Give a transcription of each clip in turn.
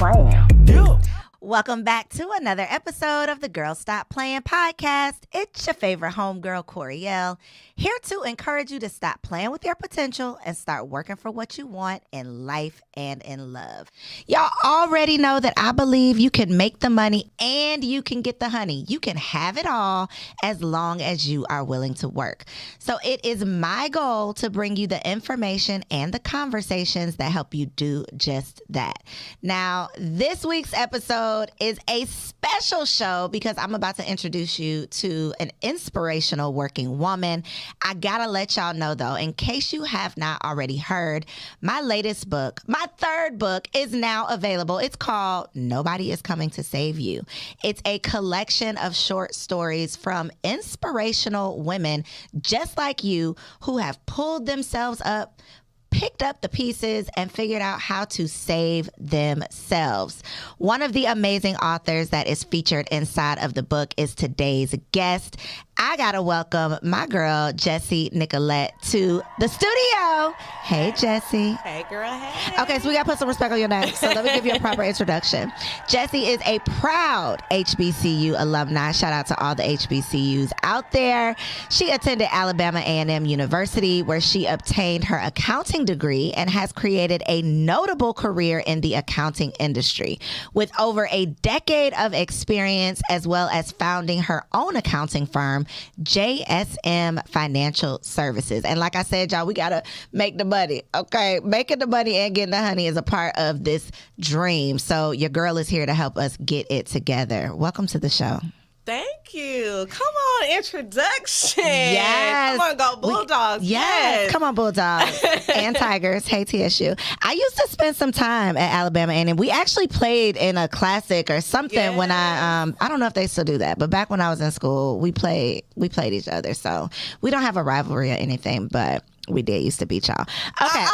Playin. Yeah. Welcome back to another episode of the Girl Stop Playin podcast. It's your favorite homegirl, Coriel, here to encourage you to stop playing with your potential and start working for what you want in life and in love. Y'all already know that I believe you can make the money and you can get the honey. You can have it all as long as you are willing to work. So it is my goal to bring you the information and the conversations that help you do just that. Now, this week's episode is a special show because I'm about to introduce you to an inspirational working woman. I gotta let y'all know though, in case you have not already heard, my latest book, my third book, is now available. It's called Nobody Is Coming to Save You. It's a collection of short stories from inspirational women just like you who have pulled themselves up, picked up the pieces, and figured out how to save themselves. One of the amazing authors that is featured inside of the book is today's guest. I gotta welcome my girl, Jessie Nicolette, to the studio. Hey, Jessie. Hey, girl. Hey. Okay, so we gotta put some respect on your name. So let me give you a proper introduction. Jessie is a proud HBCU alumni. Shout out to all the HBCUs out there. She attended Alabama A&M University, where she obtained her accounting degree and has created a notable career in the accounting industry. With over a decade of experience, as well as founding her own accounting firm, JSM Financial Services. And like I said, y'all, we gotta make the money, okay? Making the money and getting the honey is a part of this dream. So your girl is here to help us get it together. Welcome to the show. Thank you. Come on, introduction. Yes. Come on, go Bulldogs. Yes. Come on, Bulldogs and Tigers. Hey, TSU. I used to spend some time at Alabama, and we actually played in a classic or something when I don't know if they still do that, but back when I was in school, we played each other. So we don't have a rivalry or anything, but we did used to beat y'all. Okay.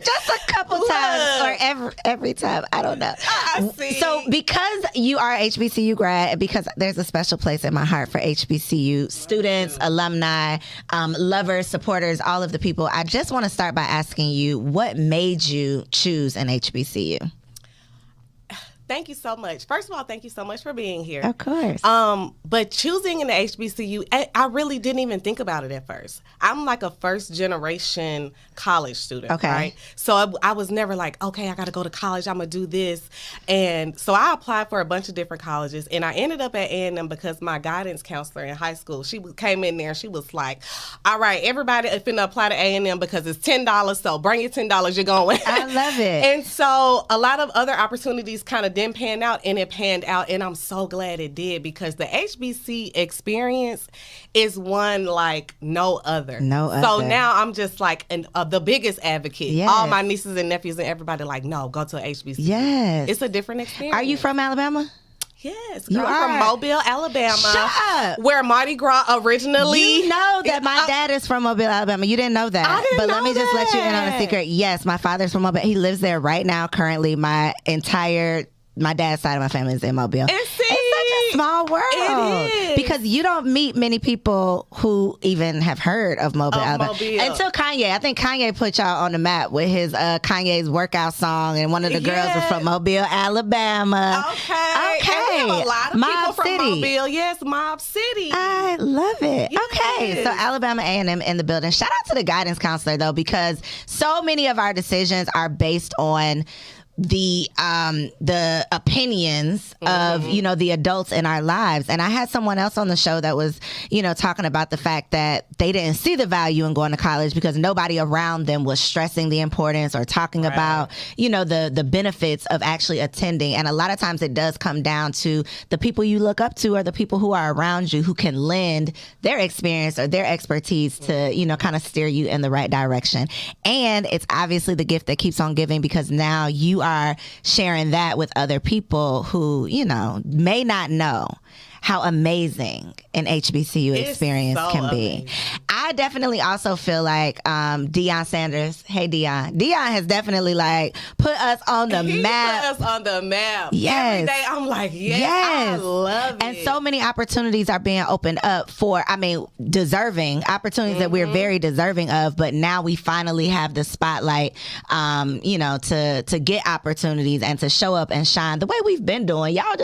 Just a couple times or every time. I don't know. I see. So because you are a HBCU grad, and because there's a special place in my heart for HBCU students, alumni, lovers, supporters, all of the people, I just want to start by asking you, what made you choose an HBCU? Thank you so much. First of all, thank you so much for being here. Of course. But choosing an HBCU, I really didn't even think about it at first. I'm like a first generation college student, okay, right? So I was never like, okay, I got to go to college. I'm going to do this. And so I applied for a bunch of different colleges, and I ended up at A&M because my guidance counselor in high school, she came in there and she was like, all right, everybody finna apply to A&M because it's $10. So bring your $10, you're going. I love it. And so a lot of other opportunities kind of didn't pan out, and it panned out, and I'm so glad it did because the HBC experience is one like no other. So now I'm just like the biggest advocate. Yes. All my nieces and nephews and everybody like, no, go to HBC. Yes. It's a different experience. Are you from Alabama? Yes, you I'm are from Mobile, Alabama. Shut up. Where Mardi Gras originally. You know that my dad is from Mobile, Alabama. You didn't know that. I didn't but know let me just let you in on a that. secret. Yes, my father's from Mobile. He lives there right now. Currently, my dad's side of my family is in Mobile. It's such a small world. It is. Because you don't meet many people who even have heard of Mobile, Alabama. Mobile. Until Kanye. I think Kanye put y'all on the map with his Kanye's workout song, and one of the girls was from Mobile, Alabama. Okay. And we have a lot of Mob people from City. Mobile. Yes, Mob City. I love it. Yes. Okay, so Alabama A&M in the building. Shout out to the guidance counselor though, because so many of our decisions are based on the opinions of the adults in our lives. And I had someone else on the show that was talking about the fact that they didn't see the value in going to college because nobody around them was stressing the importance or talking about the benefits of actually attending. And a lot of times it does come down to the people you look up to or the people who are around you who can lend their experience or their expertise to kind of steer you in the right direction. And it's obviously the gift that keeps on giving, because now you are sharing that with other people who, may not know how amazing an HBCU experience so can amazing. be. I definitely also feel like Deion Sanders, hey Deion has definitely like put us on the map. Put us on the map. Yes. Every day I'm like, yes. I love it. And so many opportunities are being opened up for, deserving opportunities that we're very deserving of, but now we finally have the spotlight, to get opportunities and to show up and shine the way we've been doing. Y'all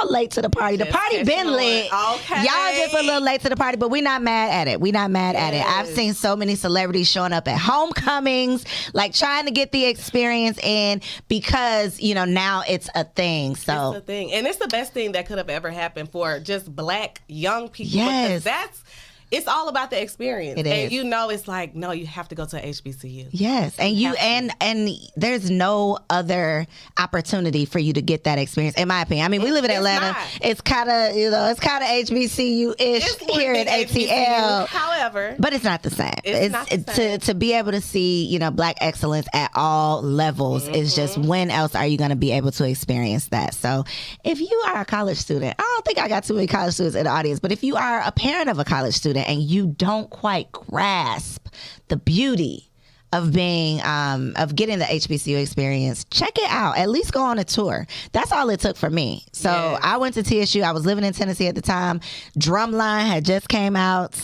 late to the party. The party been lit. Okay. Y'all just a little late to the party, but we're not mad at it. We're not mad at it. I've seen so many celebrities showing up at homecomings, like trying to get the experience in because, now it's a thing. So it's a thing. And it's the best thing that could have ever happened for just Black young people. Yes. Because it's all about the experience. It and is. It's like, no, you have to go to a HBCU. Yes, and and there's no other opportunity for you to get that experience, in my opinion. We live in Atlanta. It's kind of HBCU-ish here in ATL. However, but it's not the same. It's not the same. To be able to see Black excellence at all levels is just, when else are you going to be able to experience that? So if you are a college student, I don't think I got too many college students in the audience, but if you are a parent of a college student and you don't quite grasp the beauty of being of getting the HBCU experience, check it out. At least go on a tour. That's all it took for me. So I went to TSU. I was living in Tennessee at the time. Drumline had just came out.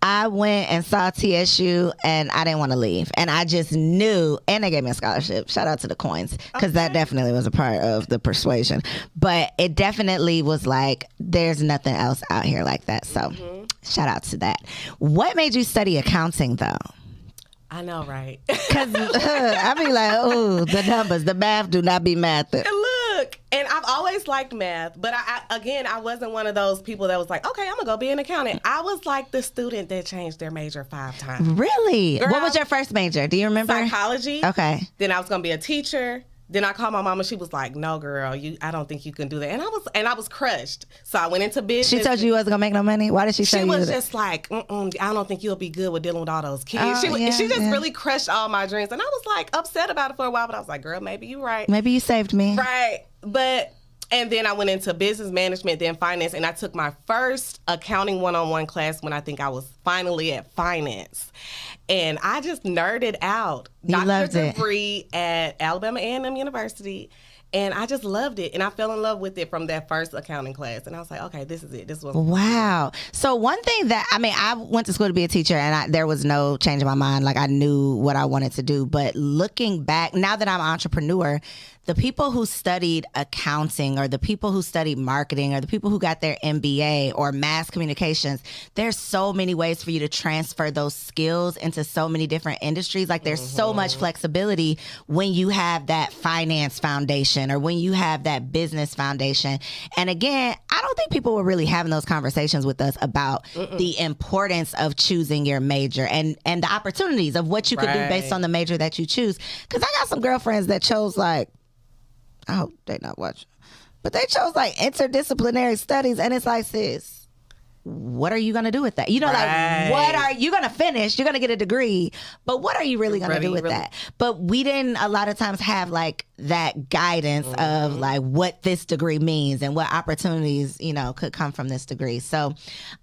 I went and saw TSU and I didn't want to leave. And I just knew, and they gave me a scholarship. Shout out to the coins, because that definitely was a part of the persuasion. But it definitely was like, there's nothing else out here like that. So shout out to that. What made you study accounting though? I know, right? Because I be like, oh, the numbers, the math do not be math. Look, and I've always liked math, but I wasn't one of those people that was like, okay, I'm going to go be an accountant. I was like the student that changed their major 5 times. Really? Girl, what was your first major? Do you remember? Psychology. Okay. Then I was going to be a teacher. Then I called my mom and she was like, no, girl, I don't think you can do that. And I was crushed. So I went into business. She told you wasn't going to make no money? Why did she say She you was just like, I don't think you'll be good with dealing with all those kids. She just really crushed all my dreams. And I was like upset about it for a while, but I was like, girl, maybe you're right. Maybe you saved me. Right. And then I went into business management, then finance, and I took my first accounting one-on-one class when I think I was finally at finance. And I just nerded out. You loved it. Degree at Alabama A&M University. And I just loved it. And I fell in love with it from that first accounting class. And I was like, okay, this is it. This was wow. So one thing that, I went to school to be a teacher and there was no change in my mind. Like I knew what I wanted to do. But looking back, now that I'm an entrepreneur, the people who studied accounting or the people who studied marketing or the people who got their MBA or mass communications, there's so many ways for you to transfer those skills into so many different industries. Like there's so much flexibility when you have that finance foundation or when you have that business foundation. And again, I don't think people were really having those conversations with us about the importance of choosing your major and the opportunities of what you could do based on the major that you choose. Because I got some girlfriends that chose I hope they not watching, but they chose like interdisciplinary studies, and it's like, sis, what are you gonna do with that? Like, what are you gonna finish? You're gonna get a degree, but what are you really gonna do with that? But we didn't a lot of times have like that guidance of like what this degree means and what opportunities could come from this degree. So,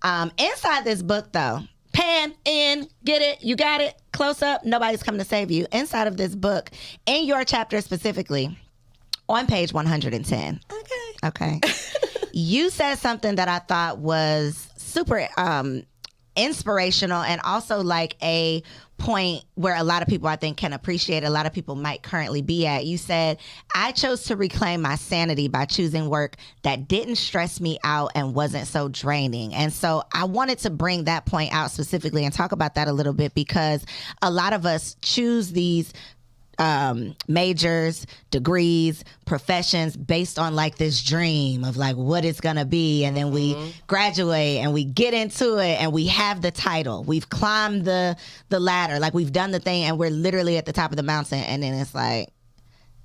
inside this book though. Pan in, get it, you got it, close up, nobody's coming to save you. Inside of this book, in your chapter specifically, on page 110. Okay. You said something that I thought was super inspirational and also like a point where a lot of people I think can appreciate, a lot of people might currently be at. You said, I chose to reclaim my sanity by choosing work that didn't stress me out and wasn't so draining. And so I wanted to bring that point out specifically and talk about that a little bit, because a lot of us choose these majors, degrees, professions based on like this dream of like what it's gonna be, and then we graduate and we get into it and we have the title, we've climbed the ladder, like we've done the thing and we're literally at the top of the mountain, and then it's like,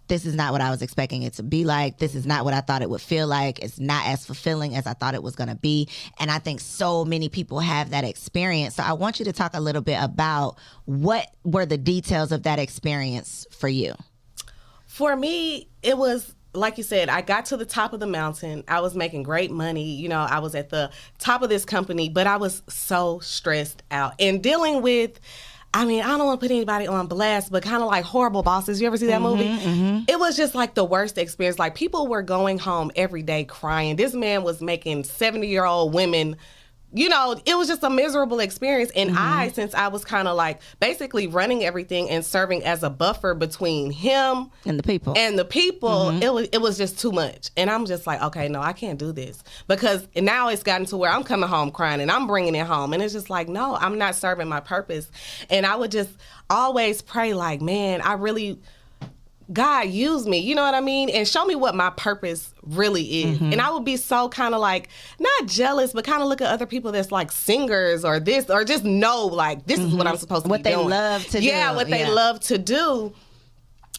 this is not what I was expecting it to be like. This is not what I thought it would feel like. It's not as fulfilling as I thought it was going to be. And I think so many people have that experience. So I want you to talk a little bit about what were the details of that experience for you. For me, it was like you said, I got to the top of the mountain. I was making great money. You know, I was at the top of this company, but I was so stressed out and dealing with, I mean, I don't want to put anybody on blast, but kind of like Horrible Bosses. You ever see that movie? It was just like the worst experience. Like, people were going home every day crying. This man was making 70-year-old women, you know, it was just a miserable experience. And I, since I was kind of like basically running everything and serving as a buffer between him and the people, it was just too much. And I'm just like, okay, no, I can't do this, because now it's gotten to where I'm coming home crying and I'm bringing it home. And it's just like, no, I'm not serving my purpose. And I would just always pray like, man, God, use me, you know what I mean? And show me what my purpose really is. And I would be so kind of like, not jealous, but kind of look at other people that's like singers or this, or just know like, this is what I'm supposed to be doing. What they love to do. Yeah, what they love to do.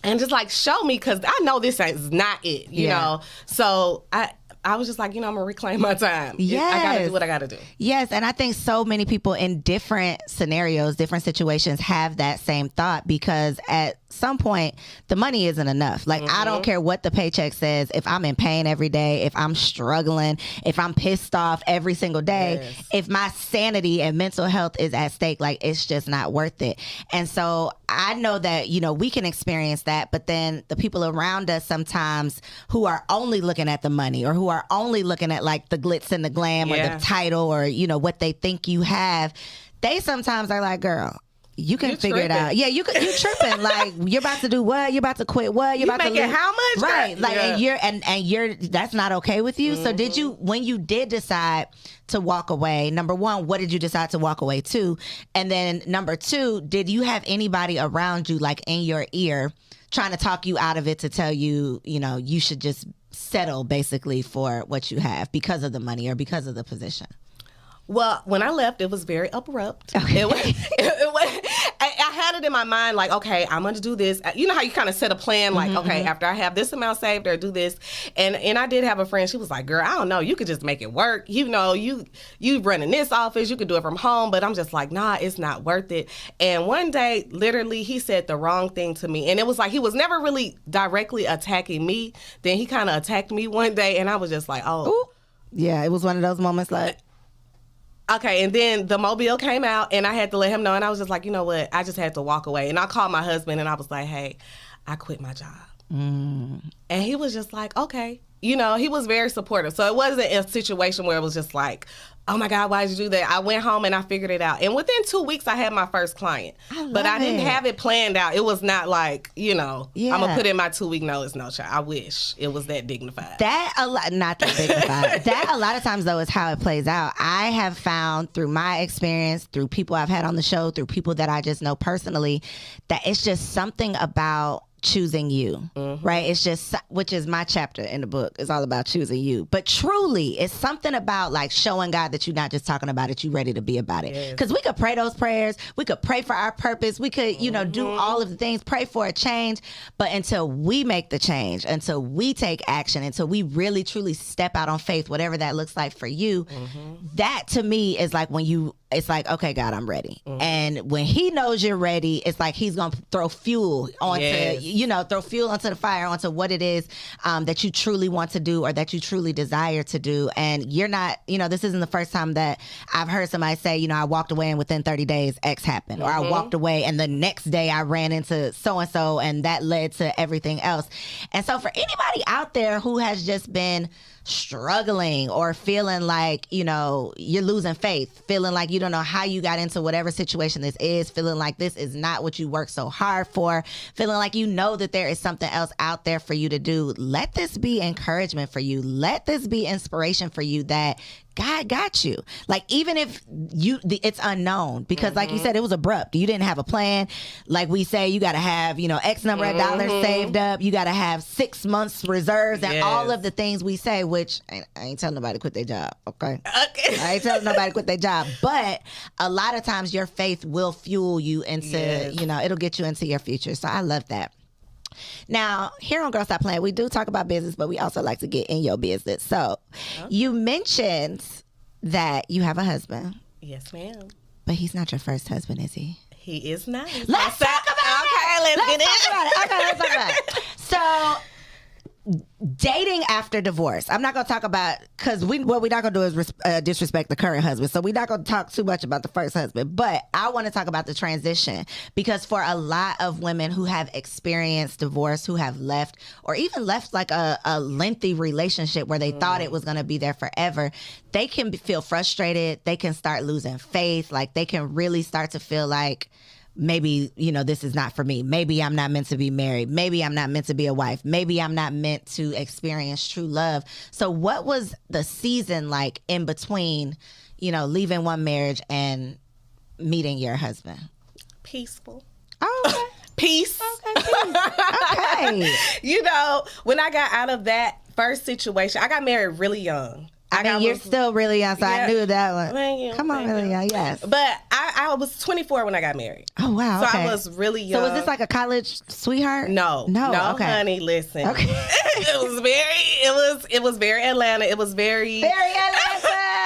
And just like, show me, because I know this is not it, you know? So I was just like, you know, I'm going to reclaim my time. Yes. I got to do what I got to do. Yes, and I think so many people in different scenarios, different situations have that same thought, because at some point, the money isn't enough. Like, I don't care what the paycheck says. If I'm in pain every day, if I'm struggling, if I'm pissed off every single day, if my sanity and mental health is at stake, like, it's just not worth it. And so I know that, you know, we can experience that, but then the people around us sometimes who are only looking at the money, or who are only looking at like the glitz and the glam, or the title, or, you know, what they think you have, they sometimes are like, girl, you can figure it out. Yeah, you tripping. Like, you're about to do what? You're about to quit what? You're about to making how much? Right. Like, and you're that's not okay with you. So did you, when you did decide to walk away, number one, what did you decide to walk away to? And then number two, did you have anybody around you, like in your ear, trying to talk you out of it, to tell you, you know, you should just settle basically for what you have because of the money or because of the position? Well, when I left, it was very abrupt. Okay. I had it in my mind, like, okay, I'm going to do this. You know how you kind of set a plan, like, okay, after I have this amount saved, or do this. And I did have a friend, she was like, girl, I don't know, you could just make it work. You know, you running this office, you could do it from home. But I'm just like, nah, it's not worth it. And one day, literally, he said the wrong thing to me. And it was like, he was never really directly attacking me. Then he kind of attacked me one day, and I was just like, oh. Ooh. Yeah, it was one of those moments like, okay, and then the mobile came out, and I had to let him know, and I was just like, you know what, I just had to walk away. And I called my husband, and I was like, hey, I quit my job. And he was just like, okay. You know, he was very supportive. So it wasn't a situation where it was just like, oh my God, why did you do that? I went home and I figured it out. And within 2 weeks, I had my first client. But I didn't have it planned out. It was not like, you know, I'm going to put in my 2 week notice. No, child. I wish it was that dignified. Not that dignified. That a lot of times, though, is how it plays out. I have found through my experience, through people I've had on the show, through people that I just know personally, that it's just something about choosing you, right? It's just, which is my chapter in the book, is all about choosing you. But truly, it's something about like showing God that you're not just talking about it, you're ready to be about it. Because we could pray those prayers, we could pray for our purpose, we could, you know, do all of the things, pray for a change. But until we make the change, until we take action, until we really truly step out on faith, whatever that looks like for you, that to me is like when you, it's like, okay, God, I'm ready. And when he knows you're ready, it's like he's going to throw fuel onto, you know, throw fuel onto the fire, onto what it is that you truly want to do or that you truly desire to do. And you're not, you know, this isn't the first time that I've heard somebody say, you know, I walked away and within 30 days X happened. Or I walked away and the next day I ran into so-and-so and that led to everything else. And so for anybody out there who has just been struggling or feeling like, you know, you're losing faith, feeling like you don't know how you got into whatever situation this is, feeling like this is not what you worked so hard for, feeling like you know that there is something else out there for you to do, let this be encouragement for you. Let this be inspiration for you that God got you. Like, even if it's unknown, because like you said, it was abrupt. You didn't have a plan. Like we say, you got to have, you know, X number of dollars saved up. You got to have 6 months reserves and all of the things we say, which I ain't telling nobody to quit their job. Okay. I ain't telling nobody to quit their job. But a lot of times your faith will fuel you into, you know, it'll get you into your future. So I love that. Now, here on Girl Stop Playing, we do talk about business, but we also like to get in your business. So you mentioned that you have a husband. Yes, ma'am. But he's not your first husband, is he? He is not. Let's talk about it. Okay, let's get into it. Okay, let's talk about it. So dating after divorce. I'm not going to talk about, because what we're not going to do is disrespect the current husband. So we're not going to talk too much about the first husband. But I want to talk about the transition, because for a lot of women who have experienced divorce, who have left, or even left like a lengthy relationship where they thought it was going to be there forever, they can feel frustrated. They can start losing faith. Like, they can really start to feel like, maybe, this is not for me. Maybe I'm not meant to be married. Maybe I'm not meant to be a wife. Maybe I'm not meant to experience true love. So what was the season like in between, leaving one marriage and meeting your husband? Peaceful. Oh, okay. Peace. Okay, peace. Okay. When I got out of that first situation, I got married really young. I mean, you're still really young, so yeah. I knew that one. Thank you. Come on, really young, yes. But I was 24 when I got married. Oh, wow, okay. So I was really young. So was this like a college sweetheart? No, okay. honey, listen. Okay. it was very Atlanta. It was very Atlanta.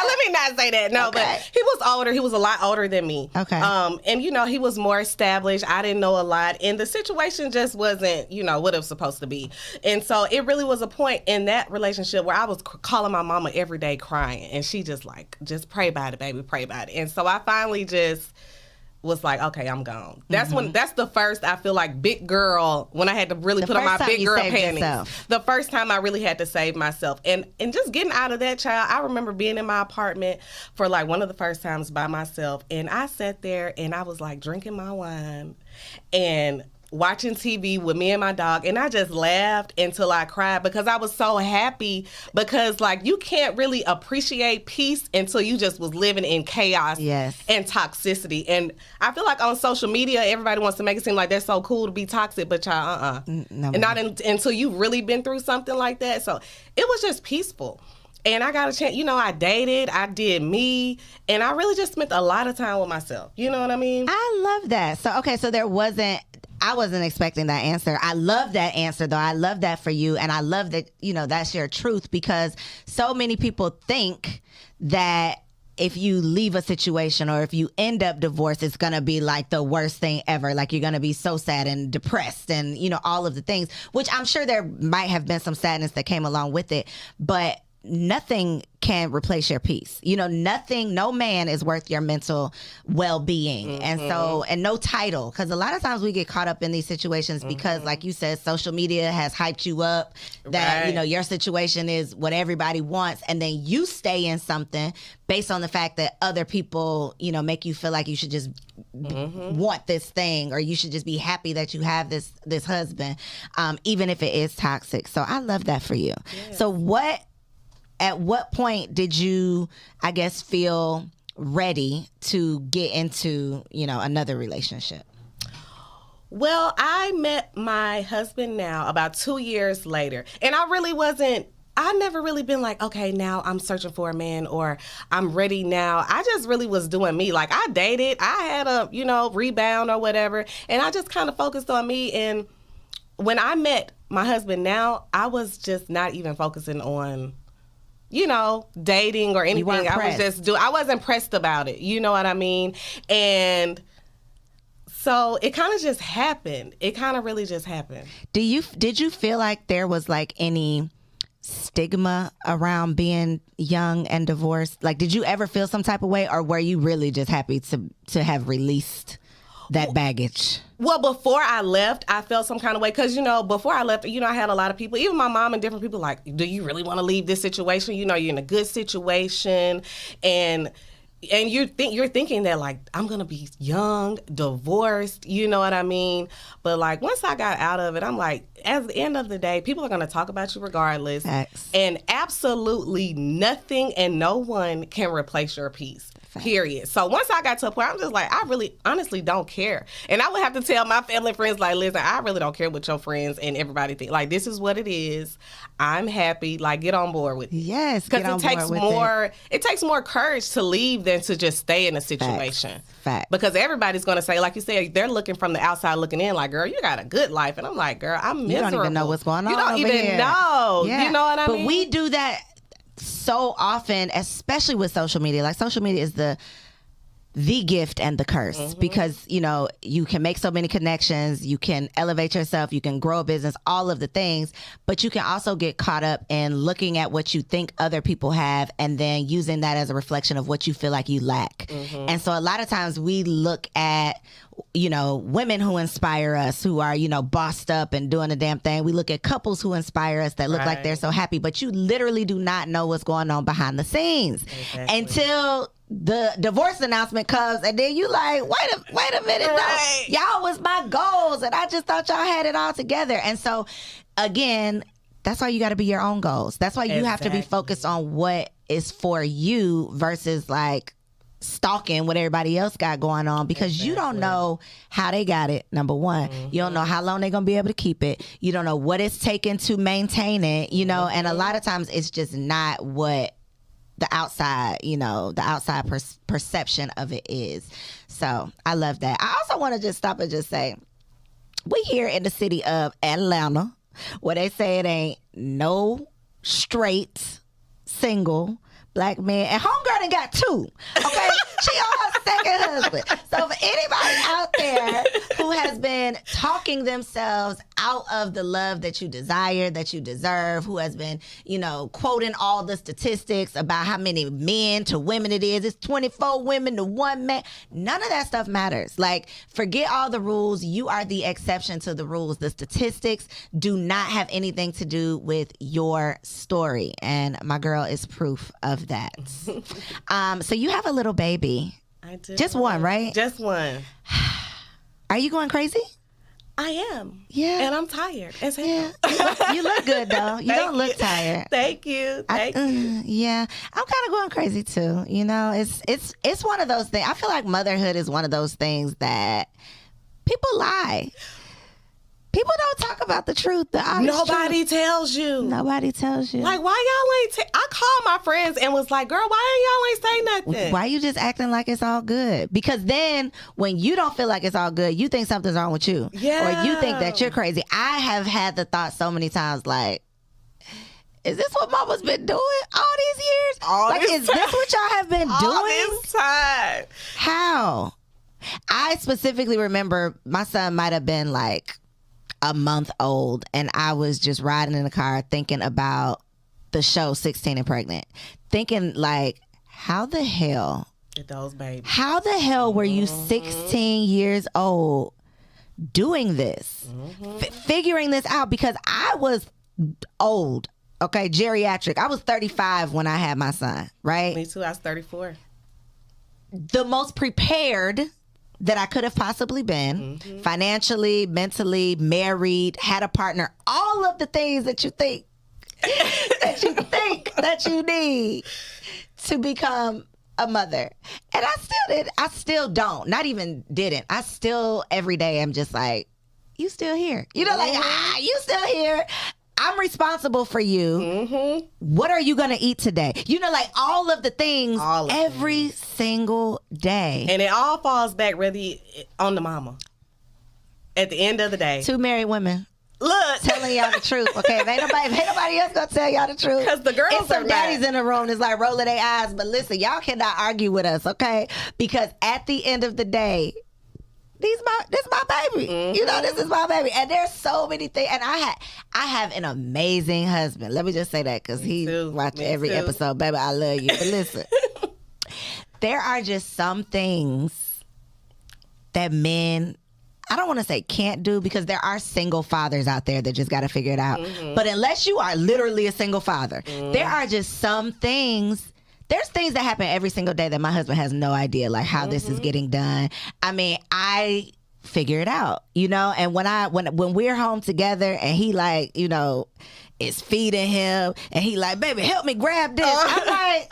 Let me not say that. No, okay. But he was older. He was a lot older than me. Okay. And he was more established. I didn't know a lot, and the situation just wasn't, what it was supposed to be. And so it really was a point in that relationship where I was calling my mama every day crying, and she just pray about it, baby, pray about it. And so I finally just was like, okay, I'm gone. That's that's the first, I feel like, big girl, when I had to really put on my big girl panties. Yourself. The first time I really had to save myself. And just getting out of that, child, I remember being in my apartment for like one of the first times by myself. And I sat there and I was like drinking my wine and watching TV with me and my dog, and I just laughed until I cried, because I was so happy, because like, you can't really appreciate peace until you just was living in chaos and toxicity. And I feel like on social media, everybody wants to make it seem like they're so cool to be toxic, but y'all, no, and not until you've really been through something like that. So it was just peaceful. And I got a chance, I dated, I did me, and I really just spent a lot of time with myself. You know what I mean? I love that. So, okay, so I wasn't expecting that answer. I love that answer, though. I love that for you. And I love that, that's your truth, because so many people think that if you leave a situation or if you end up divorced, it's going to be like the worst thing ever. Like, you're going to be so sad and depressed and, all of the things, which I'm sure there might have been some sadness that came along with it. But nothing can replace your peace. Nothing, no man is worth your mental well-being. And so, and no title, because a lot of times we get caught up in these situations because, like you said, social media has hyped you up that, your situation is what everybody wants. And then you stay in something based on the fact that other people, make you feel like you should just want this thing, or you should just be happy that you have this husband, even if it is toxic. So I love that for you. Yes. So at what point did you, I guess, feel ready to get into, another relationship? Well, I met my husband now about 2 years later. And I never really been like, okay, now I'm searching for a man, or I'm ready now. I just really was doing me. Like, I dated, I had a, rebound or whatever. And I just kind of focused on me. And when I met my husband now, I was just not even focusing on dating or anything. I wasn't pressed about it. You know what I mean? And so it kind of just happened. It kind of really just happened. Did you feel like there was like any stigma around being young and divorced? Like, did you ever feel some type of way, or were you really just happy to have released that baggage? Well, before I left, I felt some kind of way, because, before I left, I had a lot of people, even my mom and different people, like, do you really want to leave this situation? You're in a good situation, and you're thinking that, like, I'm going to be young, divorced, you know what I mean? But, like, once I got out of it, I'm like, at the end of the day, people are going to talk about you regardless. Facts. And absolutely nothing and no one can replace your peace. Period. So once I got to a point, I'm just like, I really honestly don't care. And I would have to tell my family and friends, like, listen, I really don't care what your friends and everybody think. Like, this is what it is. I'm happy. Like, get on board with it. Yes, because it takes more courage to leave than to just stay in a situation. Fact. Because everybody's going to say, like you said, they're looking from the outside looking in, like, girl, you got a good life. And I'm like, girl, I'm miserable. You don't even know what's going on. You don't even know. Yeah. You know what I mean? But we do that so often, especially with social media. Like, social media is the gift and the curse because, you know, you can make so many connections, you can elevate yourself, you can grow a business, all of the things, but you can also get caught up in looking at what you think other people have and then using that as a reflection of what you feel like you lack. And so a lot of times we look at, you know, women who inspire us, who are, you know, bossed up and doing the damn thing. We look at couples who inspire us that look like they're so happy, but you literally do not know what's going on behind the scenes until the divorce announcement comes, and then you like, wait a minute, no, y'all was my goals, and I just thought y'all had it all together. And so, again, that's why you got to be your own goals. That's why you have to be focused on what is for you versus like stalking what everybody else got going on, because you don't know how they got it. Number one, you don't know how long they're gonna be able to keep it. You don't know what it's taken to maintain it. You know, and a lot of times it's just not what the outside, you know, the outside perception of it is. So I love that. I also want to just stop and just say, we here in the city of Atlanta, where they say it ain't no straight single black men, and homegirl done got two. Okay, she on her second husband. So for anybody out there who has been talking themselves out of the love that you desire, that you deserve, who has been, you know, quoting all the statistics about how many men to women it is, it's 24 women to one man. None of that stuff matters. Like, forget all the rules. You are the exception to the rules. The statistics do not have anything to do with your story, and my girl is proof of that. So you have a little baby. I do. Just one, right? Just one. Are you going crazy? I am. Yeah. And I'm tired as hell. Yeah. You look good though. You don't look tired. Thank you. Thank you. Yeah. I'm kind of going crazy too. You know, it's one of those things. I feel like motherhood is one of those things that people lie. People don't talk about the truth. The honest Nobody truth. tells you. Nobody tells you. Like, why y'all ain't I called my friends and was like, girl, why y'all ain't say nothing? Why you just acting like it's all good? Because then when you don't feel like it's all good, you think something's wrong with you. Yeah. Or you think that you're crazy. I have had the thought so many times, like, is this what mama's been doing all these years? Is this what y'all have been doing? All this time. How? I specifically remember my son might have been like a month old, and I was just riding in the car thinking about the show 16 and Pregnant, thinking like, how the hell were you 16 years old doing this, figuring this out? Because I was old, okay, geriatric. I was 35 when I had my son, right? Me too. I was 34. The most prepared that I could have possibly been, financially, mentally, married, had a partner, all of the things that you think that you need to become a mother. And I still don't, not even didn't. I still every day am just like, you still here. You know, like, you still here. I'm responsible for you. What are you going to eat today? You know, like all of the things every single day. And it all falls back really on the mama. At the end of the day. Two married women. Look. Telling y'all the truth, okay? If ain't nobody else going to tell y'all the truth. Because the girls it's some daddies in the room that's like rolling their eyes. But listen, y'all cannot argue with us, okay? Because at the end of the day, this my baby. You know, this is my baby. And there's so many things. And I have an amazing husband. Let me just say that, because he watches every episode. Baby, I love you. But listen, there are just some things that men, I don't want to say can't do, because there are single fathers out there that just got to figure it out. But unless you are literally a single father, there are just some things. There's things that happen every single day that my husband has no idea, like how this is getting done. I mean, I figure it out, you know? And when we're home together and he like, you know, is feeding him and he like, baby, help me grab this. I'm like,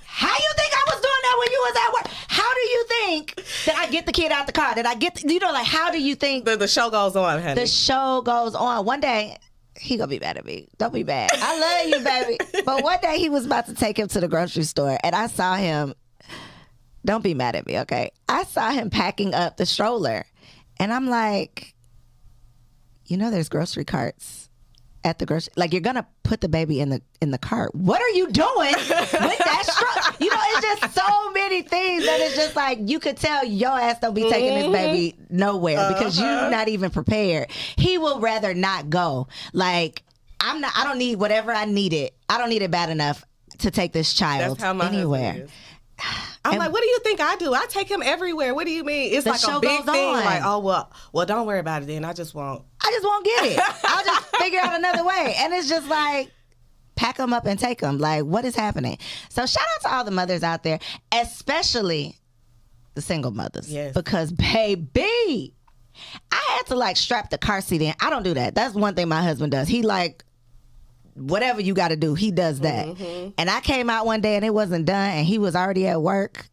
how you think I was doing that when you was at work? How do you think that I get the kid out the car? That I get, you know, like, how do you think? The show goes on, honey. The show goes on. One day, he gonna be mad at me. Don't be mad. I love you, baby. But one day he was about to take him to the grocery store, and I saw him. Don't be mad at me, okay? I saw him packing up the stroller, and I'm like, you know, there's grocery carts at the grocery. Like, you're gonna put the baby in the cart. What are you doing with that stroller? You know, it's just so many things that it's just like you could tell your ass don't be taking this baby nowhere because you're not even prepared. He will rather not go. Like, I don't need whatever I needed. I don't need it bad enough to take this child anywhere. I'm like, what do you think I do? I take him everywhere. What do you mean? It's like a big thing. Like, oh, well, don't worry about it then. I just won't get it. I'll just figure out another way. And it's just like, pack them up and take them. Like, what is happening? So shout out to all the mothers out there, especially the single mothers. Yes. Because, baby, I had to like strap the car seat in. I don't do that. That's one thing my husband does. He like, whatever you got to do, he does that. Mm-hmm. And I came out one day and it wasn't done and he was already at work.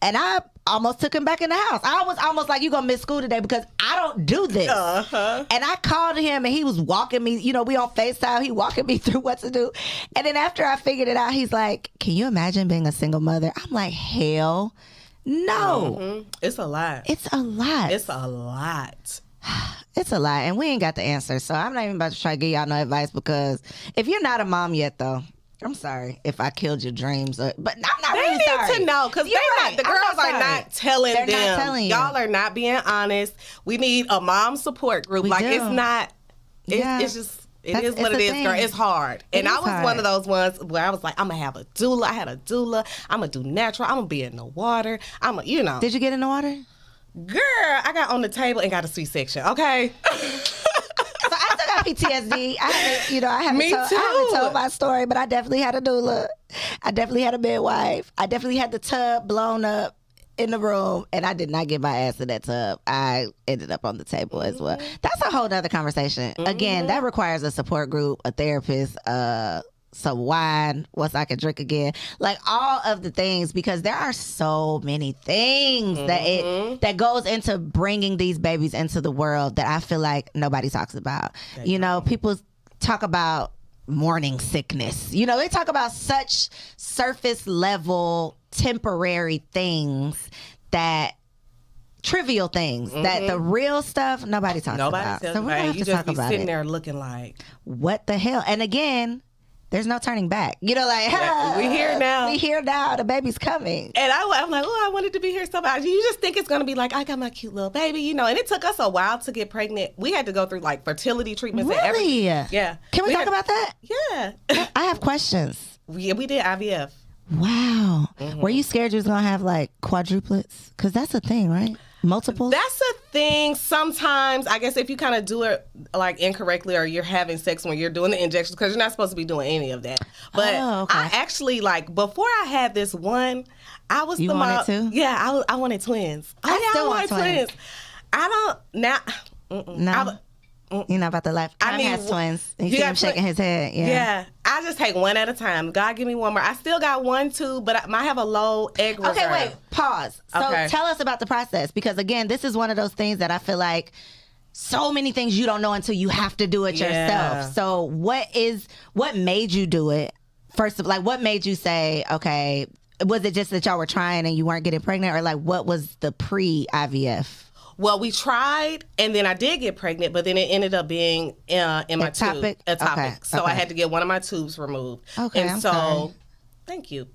And I almost took him back in the house. I was almost like, you going to miss school today because I don't do this. And I called him and he was walking me, you know, we on FaceTime. He walking me through what to do. And then after I figured it out, he's like, can you imagine being a single mother? I'm like, hell no. Mm-hmm. It's a lot. It's a lot. It's a lot. It's a lot, and we ain't got the answer. So I'm not even about to try to give y'all no advice because if you're not a mom yet, though, I'm sorry if I killed your dreams. But I'm not really sorry. They need to know because the girls are not telling them. Not telling you. Y'all are not being honest. We need a mom support group. It's not. It's just. It is what it is, girl. It's hard. And I was one of those ones where I was like, I'm going to have a doula. I had a doula. I'm going to do natural. I'm going to be in the water. Did you get in the water? Girl, I got on the table and got a C-section, okay? So I still got PTSD. I haven't told my story, but I definitely had a doula. I definitely had a midwife. I definitely had the tub blown up in the room, and I did not get my ass in that tub. I ended up on the table as well. That's a whole other conversation. Again, that requires a support group, a therapist, some wine once I can drink again, like all of the things, because there are so many things that goes into bringing these babies into the world that I feel like nobody talks about. You know, people talk about morning sickness. You know, they talk about such surface level temporary things, that trivial things, that the real stuff nobody talks about. So we're gonna have to talk about it. Sitting there looking like, what the hell? And again, there's no turning back. You know, like, we here now. We here now. The baby's coming. And I'm like, oh, I wanted to be here so bad. You just think it's going to be like, I got my cute little baby, you know. And it took us a while to get pregnant. We had to go through, like, fertility treatments. Really? And everything. Yeah. Can we talk about that? Yeah. I have questions. Yeah, we did IVF. Wow. Were you scared you was going to have, like, quadruplets? Because that's a thing, right? Multiples? That's a thing. Sometimes, I guess if you kind of do it like incorrectly, or you're having sex when you're doing the injections, because you're not supposed to be doing any of that. But I actually, like, before I had this one, I was the mom. You wanted to? Yeah, I wanted twins. I still want twins. I don't now. No. You're not about the life. Tom has twins. You see him shaking his head. Yeah. I just take one at a time. God, give me one more. I still got 1, 2, but I have a low egg reserve. Okay, wait. Pause. So tell us about the process, because again, this is one of those things that I feel like so many things you don't know until you have to do it yourself. So what made you do it? First of all, like, what made you say, okay, was it just that y'all were trying and you weren't getting pregnant, or like what was the pre-IVF? Well, we tried, and then I did get pregnant, but then it ended up being in my tube. Ectopic. So I had to get one of my tubes removed. Okay, and sorry. Thank you.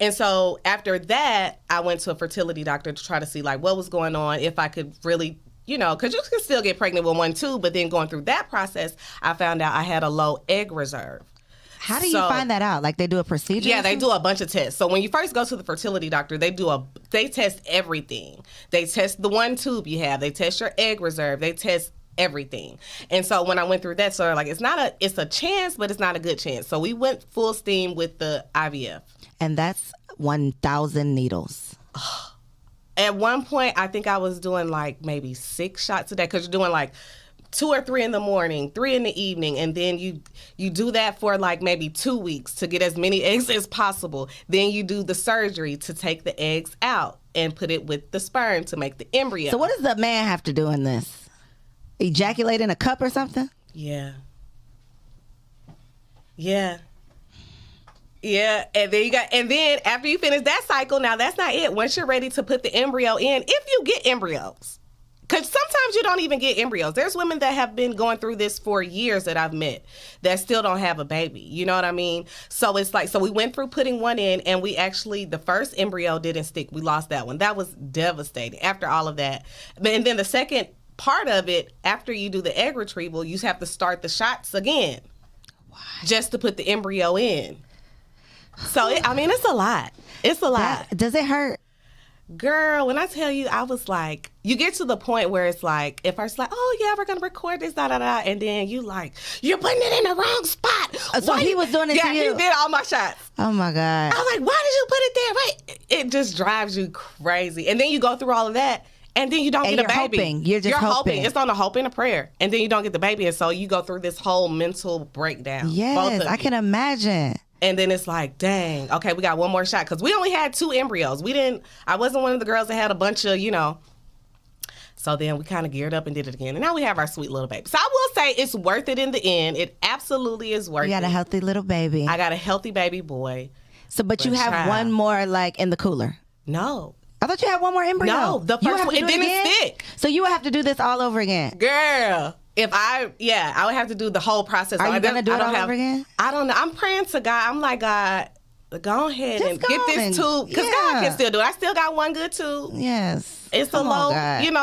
And so after that, I went to a fertility doctor to try to see, like, what was going on, if I could really, you know, because you can still get pregnant with 1 tube, but then going through that process, I found out I had a low egg reserve. How do you find that out? Like, they do a procedure? Yeah, they do a bunch of tests. So when you first go to the fertility doctor, they test everything. They test the 1 tube you have. They test your egg reserve. They test everything. And so when I went through that, so like, it's a chance, but it's not a good chance. So we went full steam with the IVF. And that's 1,000 needles. At one point, I think I was doing like maybe 6 shots a day, because you're doing like 2 or 3 in the morning, 3 in the evening, and then you do that for like maybe 2 weeks to get as many eggs as possible. Then you do the surgery to take the eggs out and put it with the sperm to make the embryo. So what does the man have to do in this? Ejaculate in a cup or something? Yeah. And then after you finish that cycle, now that's not it. Once you're ready to put the embryo in, if you get embryos, Because sometimes you don't even get embryos. There's women that have been going through this for years that I've met that still don't have a baby. You know what I mean? So it's like, so we went through putting one in, and we actually, the first embryo didn't stick. We lost that one. That was devastating after all of that. And then the second part of it, after you do the egg retrieval, you have to start the shots again. Why? Just to put the embryo in. So, it's a lot. It's a lot. Does it hurt? Girl, when I tell you, I was like, you get to the point where it's like, at first like, oh yeah, we're going to record this, and then you like, you're putting it in the wrong spot. So he was doing it to you? Yeah, he did all my shots. Oh my God. I was like, why did you put it there? Right? It just drives you crazy. And then you go through all of that, and then you don't get a baby. Hoping. You're just hoping. It's on a hope and a prayer. And then you don't get the baby, and so you go through this whole mental breakdown. Yes, I can imagine. And then it's like, dang, okay, we got one more shot. Because we only had 2 embryos. I wasn't one of the girls that had a bunch of, So then we kind of geared up and did it again. And now we have our sweet little baby. So I will say it's worth it in the end. It absolutely is worth it. You got a healthy little baby. I got a healthy baby boy. So, but you have one more, like, in the cooler? No. I thought you had one more embryo. No, the first one, it didn't stick. So you would have to do this all over again? Girl. I would have to do the whole process. Are you going to do it all over again? I don't know. I'm praying to God. I'm like, God, go ahead and get this tube. Because God can still do it. I still got one good tube. Yes. It's a low,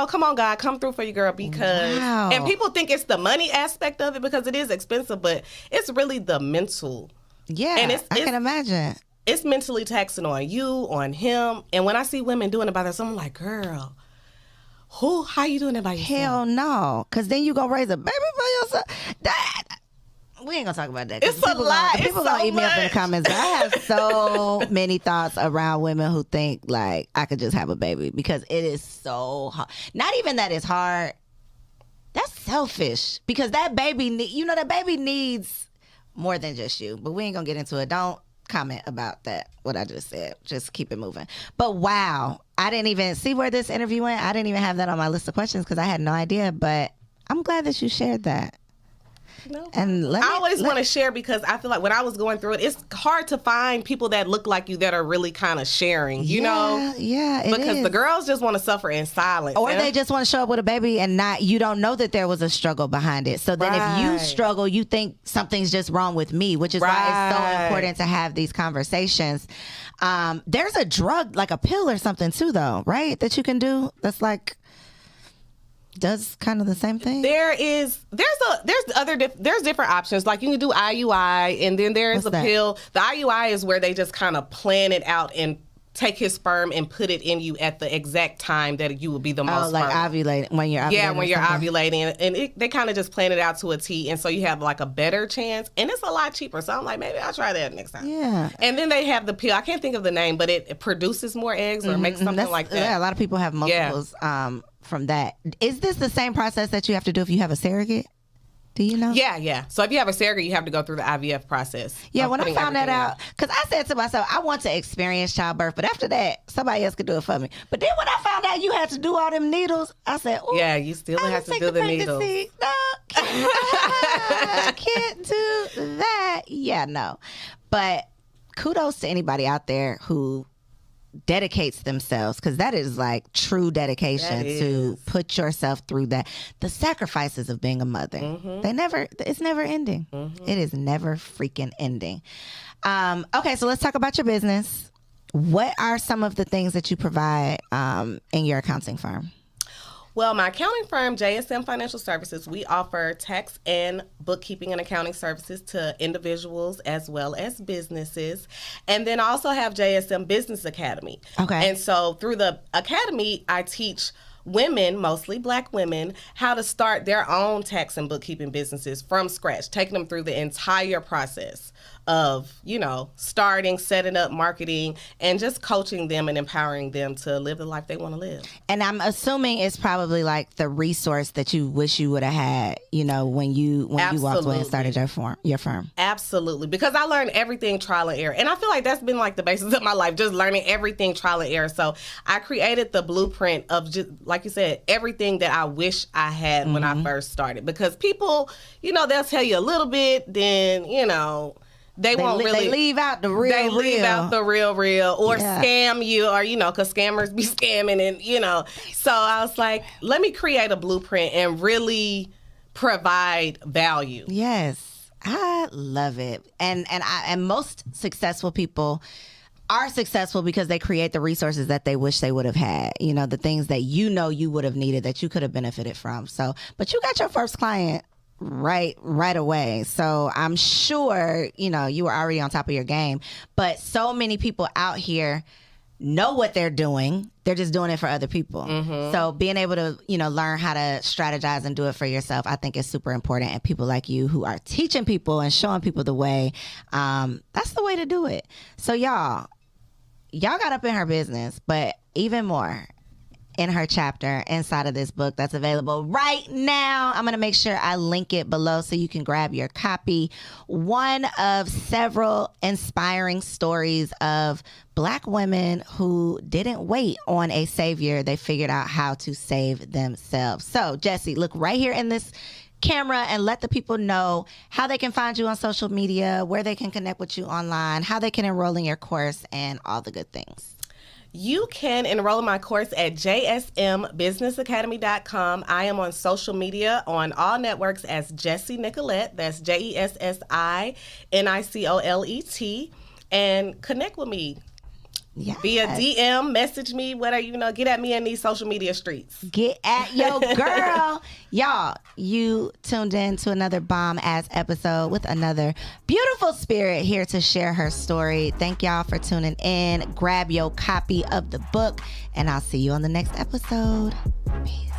come on, God, come through for your girl because, and people think it's the money aspect of it because it is expensive, but it's really the mental. Yeah, and I can imagine. It's mentally taxing on you, on him. And when I see women doing it by themselves, I'm like, girl, how you doing it by yourself? Hell no. Because then you go raise a baby by yourself. We ain't gonna talk about that. It's a lot. People gonna eat me up in the comments. I have so many thoughts around women who think like I could just have a baby because it is so hard. Not even that it's hard. That's selfish because that baby, that baby needs more than just you. But we ain't gonna get into it. Don't comment about that, what I just said. Just keep it moving. But wow, I didn't even see where this interview went. I didn't even have that on my list of questions because I had no idea. But I'm glad that you shared that. No. And I always want to share because I feel like when I was going through it, it's hard to find people that look like you that are really kind of sharing, you know? Yeah, because the girls just want to suffer in silence. Or they just want to show up with a baby and you don't know that there was a struggle behind it. So then if you struggle, you think something's just wrong with me, which is why it's so important to have these conversations. There's a drug, like a pill or something too, though, right? That you can do that's like, does kind of the same thing. There's different options. Like you can do IUI, and then there's a pill. The IUI is where they just kind of plan it out and take his sperm and put it in you at the exact time that you will be the most. Oh, like ovulating when you're ovulating. Yeah, when you're ovulating, and they kind of just plan it out to a T, and so you have like a better chance, and it's a lot cheaper. So I'm like, maybe I'll try that next time. Yeah. And then they have the pill. I can't think of the name, but it produces more eggs or makes something like that. Yeah, a lot of people have multiples. From that. Is this the same process that you have to do if you have a surrogate? Do you know? Yeah. So if you have a surrogate, you have to go through the IVF process. Yeah, when I found that out, because I said to myself, I want to experience childbirth, but after that, somebody else could do it for me. But then when I found out you had to do all them needles, I said, oh, yeah, you still have to do the needles. No, can't do that. Yeah, no. But kudos to anybody out there who dedicates themselves, because that is like true dedication to put yourself through that. The sacrifices of being a mother, it's never ending. It is never freaking ending. Okay, so let's talk about your business. What are some of the things that you provide in your accounting firm? Well, my accounting firm, JSM Financial Services, we offer tax and bookkeeping and accounting services to individuals as well as businesses. And then I also have JSM Business Academy. Okay. And so through the academy, I teach women, mostly Black women, how to start their own tax and bookkeeping businesses from scratch, taking them through the entire process of, starting, setting up, marketing, and just coaching them and empowering them to live the life they want to live. And I'm assuming it's probably like the resource that you wish you would have had, when you walked away and started your firm. Absolutely. Because I learned everything trial and error. And I feel like that's been like the basis of my life, just learning everything trial and error. So I created the blueprint of, just like you said, everything that I wish I had when I first started. Because people, they'll tell you a little bit, then, they won't really. They leave out the real. They leave out the real, or Yeah. scam you, or because scammers be scamming, and So I was like, let me create a blueprint and really provide value. Yes, I love it. And most successful people are successful because they create the resources that they wish they would have had. The things that you would have needed, that you could have benefited from. So, but you got your first client right away. So I'm sure, you were already on top of your game. But so many people out here know what they're doing. They're just doing it for other people. Mm-hmm. So being able to, learn how to strategize and do it for yourself, I think is super important. And people like you who are teaching people and showing people the way, that's the way to do it. So y'all got up in her business, but even more in her chapter inside of this book that's available right now. I'm going to make sure I link it below so you can grab your copy. One of several inspiring stories of Black women who didn't wait on a savior. They figured out how to save themselves. So, Jessie, look right here in this camera and let the people know how they can find you on social media, where they can connect with you online, how they can enroll in your course, and all the good things. You can enroll in my course at jsmbusinessacademy.com. I am on social media on all networks as Jessie Nicolette. That's JESSINICOLET. And connect with me. Yes. Via DM, message me, whatever, get at me in these social media streets. Get at your girl. Y'all, you tuned in to another bomb-ass episode with another beautiful spirit here to share her story. Thank y'all for tuning in. Grab your copy of the book, and I'll see you on the next episode. Peace.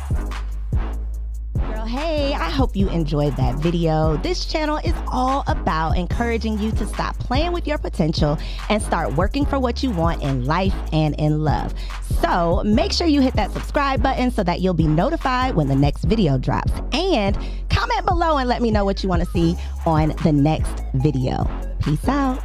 Girl, hey, I hope you enjoyed that video. This channel is all about encouraging you to stop playing with your potential and start working for what you want in life and in love. So make sure you hit that subscribe button so that you'll be notified when the next video drops. And comment below and let me know what you want to see on the next video. Peace out.